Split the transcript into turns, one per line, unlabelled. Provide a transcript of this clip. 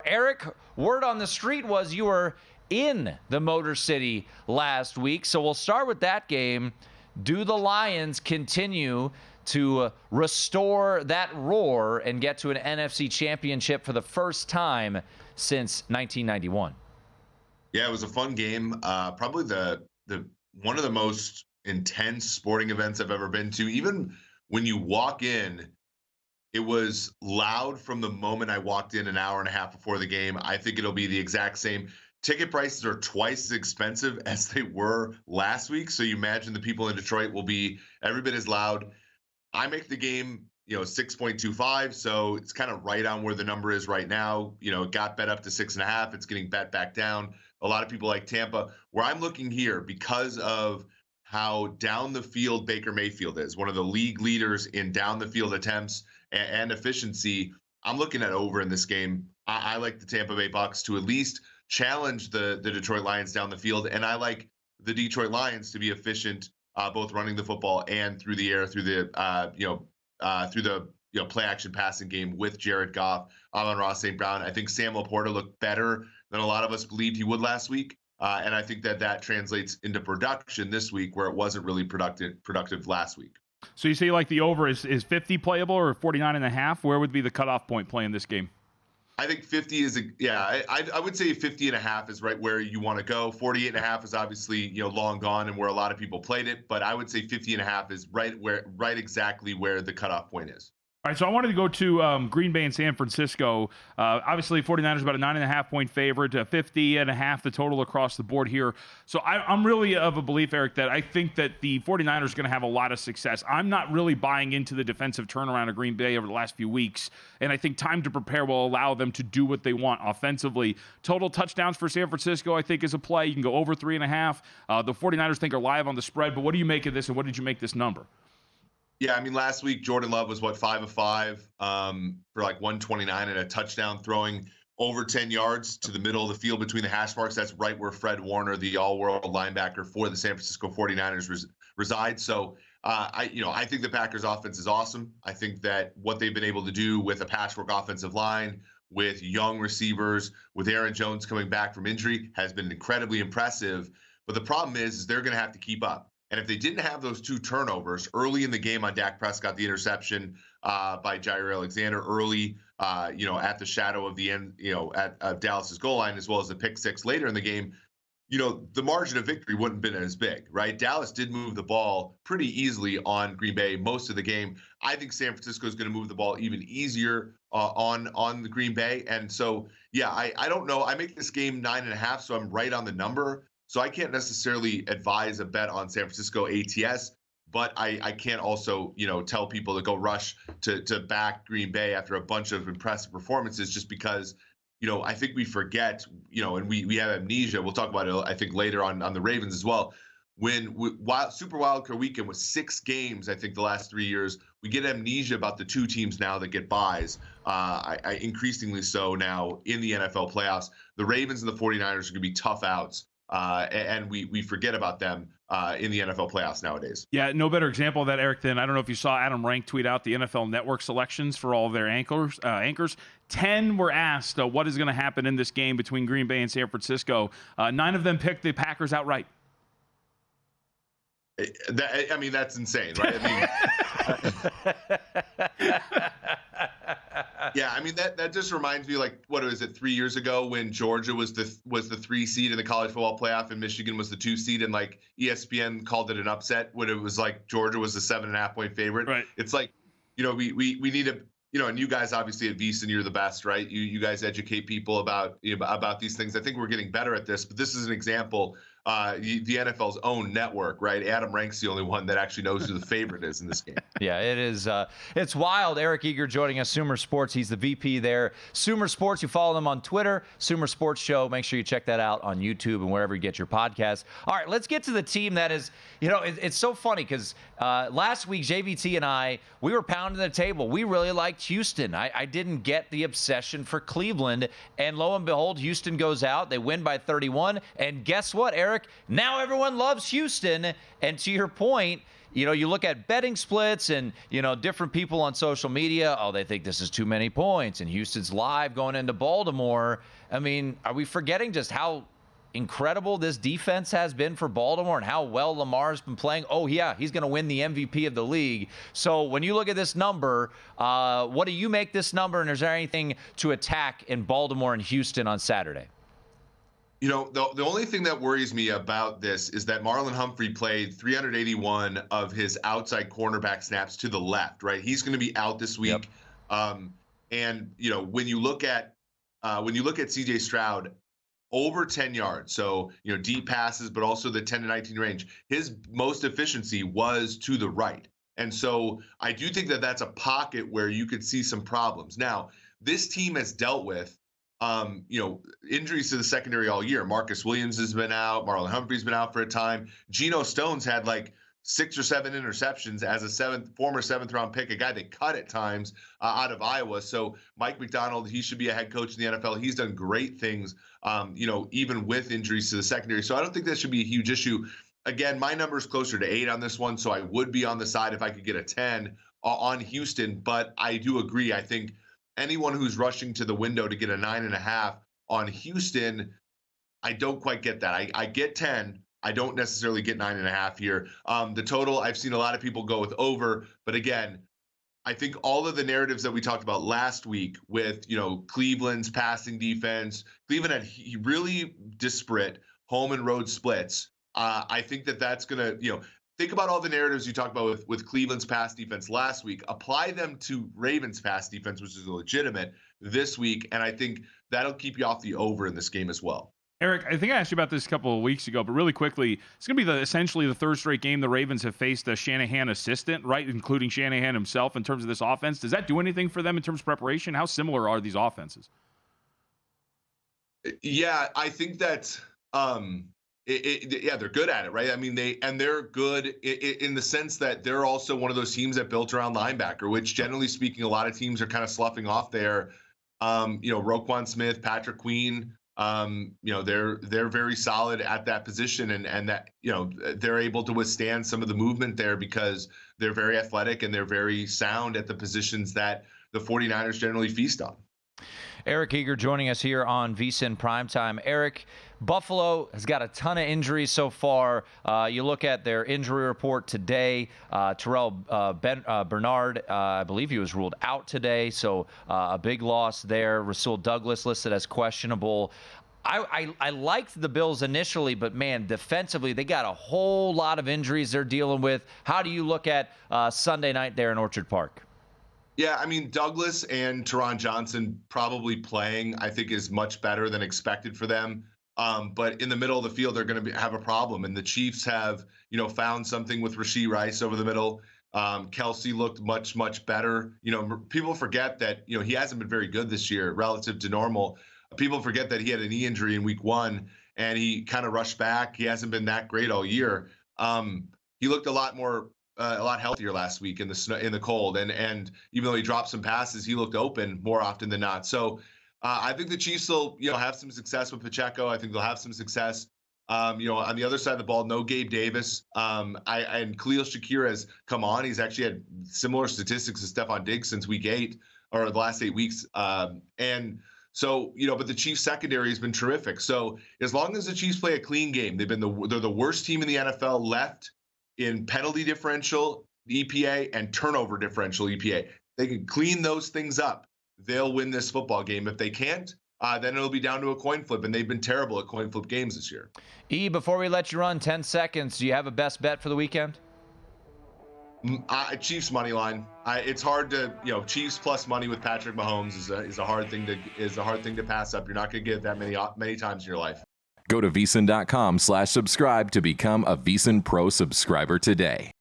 Eric, word on the street was you were in the Motor City last week, so we'll start with that game. Do the Lions continue to restore that roar and get to an NFC championship for the first time since 1991?
Yeah, it was a fun game. Probably the one of the most intense sporting events I've ever been to. Even when you walk in, it was loud from the moment I walked in an hour and a half before the game. I think it'll be the exact same. Ticket prices are twice as expensive as they were last week. So you imagine the people in Detroit will be every bit as loud. I make the game, 6.25. So it's kind of right on where the number is right now. It got bet up to 6.5. It's getting bet back down. A lot of people like Tampa. Where I'm looking here, because of how down the field Baker Mayfield is, one of the league leaders in down the field attempts and efficiency, I'm looking at over in this game. I like the Tampa Bay Bucs to at least challenge the Detroit Lions down the field, and I like the Detroit Lions to be efficient, both running the football and through the air, through the play action passing game with Jared Goff, Amon-Ra St. Brown. I think Sam Laporta looked better than a lot of us believed he would last week. And I think that translates into production this week where it wasn't really productive last week.
So you say like the over is 50 playable or 49.5? Where would be the cutoff point playing this game?
I think 50 is I would say 50.5 is right where you want to go. 48.5 is obviously, long gone and where a lot of people played it, but I would say 50.5 is right exactly where the cutoff point is.
All right, so I wanted to go to Green Bay and San Francisco. Obviously, 49ers about a 9.5-point favorite, 50.5 the total across the board here. So I'm really of a belief, Eric, that I think that the 49ers are going to have a lot of success. I'm not really buying into the defensive turnaround of Green Bay over the last few weeks, and I think time to prepare will allow them to do what they want offensively. Total touchdowns for San Francisco, I think, is a play. You can go over 3.5. The 49ers think are live on the spread, but what do you make of this, and what did you make this number?
Yeah, I mean, last week, Jordan Love was, 5 of 5 for like 129 and a touchdown, throwing over 10 yards to the middle of the field between the hash marks. That's right where Fred Warner, the all-world linebacker for the San Francisco 49ers, resides. So, I think the Packers' offense is awesome. I think that what they've been able to do with a patchwork offensive line, with young receivers, with Aaron Jones coming back from injury, has been incredibly impressive. But the problem is they're going to have to keep up. And if they didn't have those 2 turnovers early in the game on Dak Prescott, the interception by Jair Alexander early, at the shadow of the end, at Dallas's goal line, as well as the pick 6 later in the game, the margin of victory wouldn't have been as big, right? Dallas did move the ball pretty easily on Green Bay most of the game. I think San Francisco is going to move the ball even easier on the Green Bay. And so, yeah, I don't know. I make this game 9.5, so I'm right on the number. So I can't necessarily advise a bet on San Francisco ATS, but I can't also, tell people to go rush to back Green Bay after a bunch of impressive performances just because, I think we forget, and we have amnesia. We'll talk about it, I think, later on the Ravens as well. When Super Wildcard Weekend was 6 games, I think the last 3 years, we get amnesia about the 2 teams now that get buys, increasingly so now in the NFL playoffs. The Ravens and the 49ers are going to be tough outs. And we forget about them in the NFL playoffs nowadays.
Yeah, no better example of that, Eric, than I don't know if you saw Adam Rank tweet out the NFL Network selections for all of their anchors. 10 were asked what is going to happen in this game between Green Bay and San Francisco. 9 of them picked the Packers outright.
That's insane, right? Yeah, that just reminds me, like, what was it, 3 years ago when Georgia was the 3 seed in the college football playoff and Michigan was the 2 seed, and like ESPN called it an upset when it was like Georgia was the 7.5 point favorite.
Right.
It's like, we need to, and you guys obviously at VSiN, you're the best, right? You guys educate people about these things. I think we're getting better at this, but this is an example. The NFL's own network, right? Adam Rank's the only one that actually knows who the favorite is in this game.
Yeah, it is. It's wild. Eric Eager joining us, Sumer Sports. He's the VP there. Sumer Sports, you follow them on Twitter. Sumer Sports Show. Make sure you check that out on YouTube and wherever you get your podcasts. All right, let's get to the team that is, it's so funny because last week, JVT and I, we were pounding the table. We really liked Houston. I didn't get the obsession for Cleveland. And lo and behold, Houston goes out. They win by 31. And guess what, Eric? Now everyone loves Houston. And to your point, you look at betting splits and, different people on social media, they think this is too many points, and Houston's live going into Baltimore. I mean, are we forgetting just how incredible this defense has been for Baltimore and how well Lamar's been playing? Oh, yeah, he's going to win the MVP of the league. So when you look at this number, what do you make this number, and is there anything to attack in Baltimore and Houston on Saturday?
The only thing that worries me about this is that Marlon Humphrey played 381 of his outside cornerback snaps to the left, right? He's going to be out this week. Yep. And when you look at CJ Stroud, over 10 yards, so deep passes, but also the 10 to 19 range, his most efficiency was to the right. And so I do think that that's a pocket where you could see some problems. Now, this team has dealt with injuries to the secondary all year. Marcus Williams has been out. Marlon Humphrey's been out for a time. Geno Stone's had like 6 or 7 interceptions as a former seventh round pick, a guy they cut at times out of Iowa. So Mike McDonald, he should be a head coach in the NFL. He's done great things, even with injuries to the secondary. So I don't think that should be a huge issue. Again, my number is closer to 8 on this one, so I would be on the side if I could get a 10 on Houston. But I do agree. I think anyone who's rushing to the window to get a 9.5 on Houston, I don't quite get that. I get 10. I don't necessarily get 9.5 here. The total, I've seen a lot of people go with over, but again, I think all of the narratives that we talked about last week with, Cleveland's passing defense, Cleveland had really disparate home and road splits. I think that's going to, think about all the narratives you talked about with Cleveland's pass defense last week, apply them to Ravens' pass defense, which is legitimate this week, and I think that'll keep you off the over in this game as well.
Eric, I think I asked you about this a couple of weeks ago, but really quickly, it's going to be essentially the third straight game the Ravens have faced a Shanahan assistant, right, including Shanahan himself in terms of this offense. Does that do anything for them in terms of preparation? How similar are these offenses?
Yeah, I think that they're good at it, right? I mean, they're good in the sense that they're also one of those teams that built around linebacker, which generally speaking, a lot of teams are kind of sloughing off there. Roquan Smith, Patrick Queen, they're very solid at that position, and that they're able to withstand some of the movement there because they're very athletic and they're very sound at the positions that the 49ers generally feast on.
Eric Eager joining us here on VSiN Primetime. Eric, Buffalo has got a ton of injuries so far. You look at their injury report today. Terrell Bernard, I believe he was ruled out today, so a big loss there. Rasul Douglas listed as questionable. I liked the Bills initially, but, man, defensively, they got a whole lot of injuries they're dealing with. How do you look at Sunday night there in Orchard Park?
Yeah, I mean, Douglas and Teron Johnson probably playing, I think, is much better than expected for them. But in the middle of the field, they're going to have a problem. And the Chiefs have, found something with Rashee Rice over the middle. Kelsey looked much, much better. People forget that, he hasn't been very good this year relative to normal. People forget that he had a knee injury in week 1 and he kind of rushed back. He hasn't been that great all year. He looked a lot healthier last week in the snow, in the cold, and even though he dropped some passes, he looked open more often than not. So I think the Chiefs will have some success with Pacheco. I think they'll have some success. On the other side of the ball, no Gabe Davis. And Khalil Shakir has come on. He's actually had similar statistics as Stephon Diggs since week 8 or the last 8 weeks. And so, but the Chiefs secondary has been terrific. So as long as the Chiefs play a clean game, they're the worst team in the NFL left in penalty differential EPA and turnover differential EPA. They can clean those things up, they'll win this football game. If they can't, then it'll be down to a coin flip, and they've been terrible at coin flip games this year.
Before we let you run 10 seconds, do you have a best bet for the weekend?
Chiefs money line. It's hard to, Chiefs plus money with Patrick Mahomes is a hard thing to pass up. You're not going to get that many times in your life.
Go to VSiN.com/subscribe to become a VSiN Pro subscriber today.